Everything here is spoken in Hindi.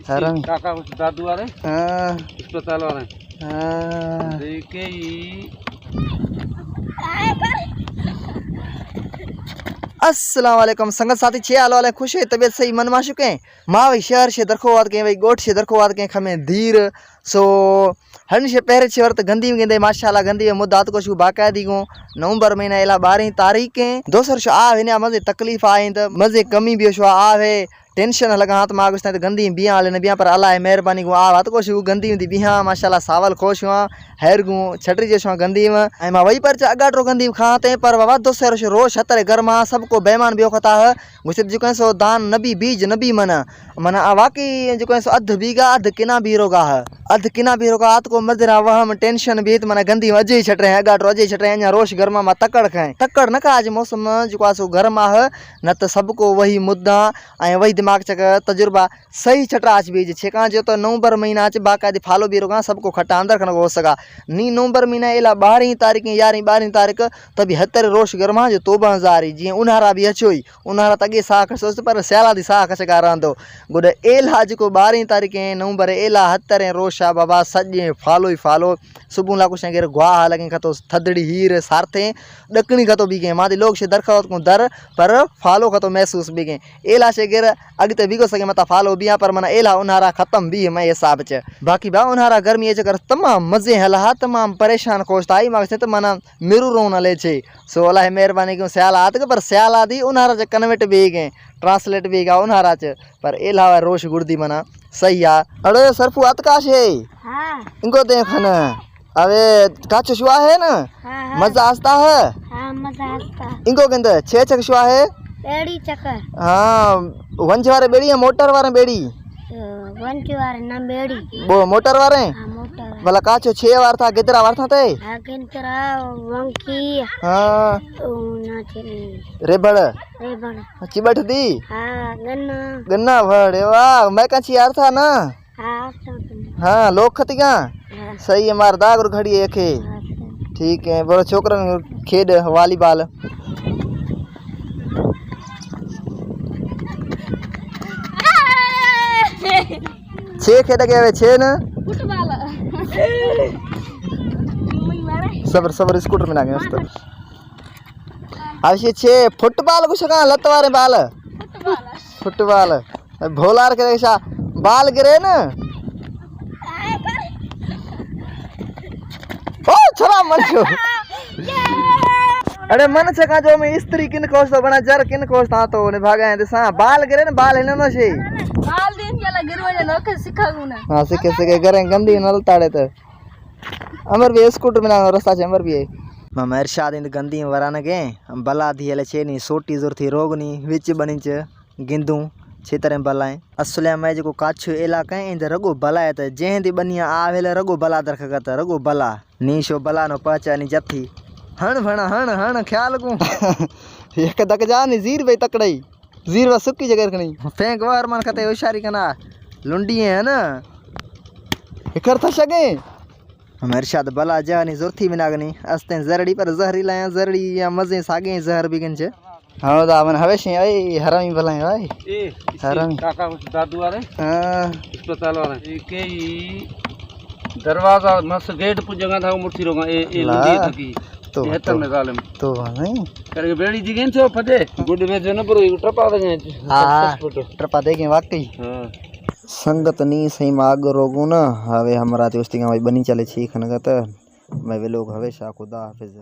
हरम काका दादू आ रहे हाँ अस्पताल वाले हाँ देखे ही। अस्सलाम वालेकुम संगत साथी छे आलो वाले खुश है तबीयत सही मन माशुक है माँ भाई शहर से दरखो वाद के भाई गोट से दरखो वाद के खमे धीर सो हन से पहरे छे वर्त गंदी में गेंदे माशाल्लाह गंदी में मुद्दात को छु बाकायदी गो नवंबर महीना इला 12 तारीख के दोसर शो आ ने मजे तकलीफ आए त मजे कमी भी शो आवे टेंशन लगा हाथ मागुस त गंदी बिया आले बिया पर अल्लाह मेहरबानी गो आ बात को छु गंदी में बिया माशाल्लाह सावल खोश हुआ हैर गु छटरी जेसो गंदी में आई मा वही पर अगाटरो गंदी खाते पर बाबा दोसर शो रोज हतरे घर मा सबको बेमान बियो खता है गुसित जो सो दान नबी बीज नबी मना मना वाकई जो सो अध बीघा अध किना भी रोगा है अध किना भी रोगा आत को मजरा वहम टेंशन भी मना गंदी में अजय छट रहे हैं अगाटरो अजय छट रहे हैं रोश घर मा तकड़ खाए तकड़ न का आज मौसम जो सो घर मा है न तो सबको वही मुद्दा आई वही दिमाग चक तजुर्बा सही छटरा आज बीज छे का जो तो नवंबर महीना च बाकायदे फालो भी रोगा सबको खट्टा अंदर खन हो सका नी नवंबर महीना इला 12 तारीख 11 12 तारीख तभी हतर रोश घर मा जो तोबा जारी जी उन्हारा भी अचोई उन्हारा तगे साख सोच पर स्याला दी साख चका रांदो गुड एला जो 12 तारीख नवंबर एला हतर रोशा बाबा सजे फालो ही फालो सुबह ला कुछ गेर ग्वा लगे खतो थदड़ी हीर सारथे डकनी खतो भी गे मादी लोग से दरखावत को दर पर फालो खतो महसूस भी गे एला से गेर अगते बिगो सके मता फालो बिया पर मना एला उन्हारा खत्म भी मैं हिसाब च बाकी बा उन्हारा गर्मी जकर तमाम मजे हला तमाम परेशान कोस्ताई मागसे तो मना मेरू रोना ले छे सो अल्लाह मेहरबानी क्यों स्याल आत के पर स्याल आदि उन्हारा च कन्वर्ट भी गए ट्रांसलेट भी गा उन्हारा च पर एला रोश गुर्दी मना सही आ अरे सरफू अतकाश है हाँ इनको देखना अबे काचो शुआ है ना हाँ मजा आस्ता है हाँ मजा आता इनको कहते छे चक शुआ है बेड़ी चक्कर हाँ वंश वाले बेड़ी है मोटर वाले बेड़ी वंचवार ना बेड़ी वो मोटर वाले हाँ मोटर भला काचो 6 वार था कितना वार था ते हाँ किंतरा वंकी हाँ ना चली रेबड़ रे बड़ा चिबट दी हाँ गन्ना गन्ना भड़े वाह मैं काची यार था ना हाँ हाँ लोग खतिगा हाँ सही है मार दाग और घड़ी एक है ठीक है बड़ो छोकरन खेड वॉलीबॉल छे खेड गए छे ना फुटबॉल सबर सबर स्कूटर में ना गए उस अब ये छे फुटबॉल कुछ कहाँ लत वाले बाल फुटबॉल भोलार के ऐसा बाल गिरे ना ओ छरा मन छो अरे मन से कहा जो मैं स्त्री किन कोस तो बना जर किन कोस ता तो ने भागा है सा बाल गिरे ना बाल है ना छे बाल दिन के लगे रोज नौके सिखाऊं ना हां सिखे करे गंदी नल ताड़े तो अमर भी स्कूटर में ना रास्ता से अमर भी है मामा इरशाद इन गंदी वरान के बला दियले छे नी सोटी जोर थी रोग नी विच बनी च गिंदू छे तरह बलाए असले मैं जो काछ इलाका इंद रगो बला है त जेंदी बनिया आवेले रगो बला दरखगत रगो बला नी शो बला नो पहचा नी जथी हण भणा हण हण ख्याल को एक दक जा नी जीर बे तकड़ई जीर वा सुक्की जगह रखनी फेंक वार मन खते होशियारी कना लुंडी है ना कर था सके हमारे शाद बला जानी जोरथी बिनागनी अस्ते जरड़ी पर जहरी लाया जरड़ी या मजे सागे जहर बिगन छे हां दा मन हवे छे ए हरामी भलाई भाई ए हरामी काका दादू आ रहे हां अस्पताल वाले के ही दरवाजा मस गेट पु जगह था मुठी रोगा ए लुंडी थकी तो हेतर में जालम तो नहीं करके बेड़ी जिगेन छो फदे गुड में जो न पर ट्रपा दे हां ट्रपा देगे वाकई हां संगत नी सही माग रोगू ना हवे हमरा दोस्ती का भाई बनी चले छी खनगत मैं वे लोग हवे शाह खुदा हाफिज।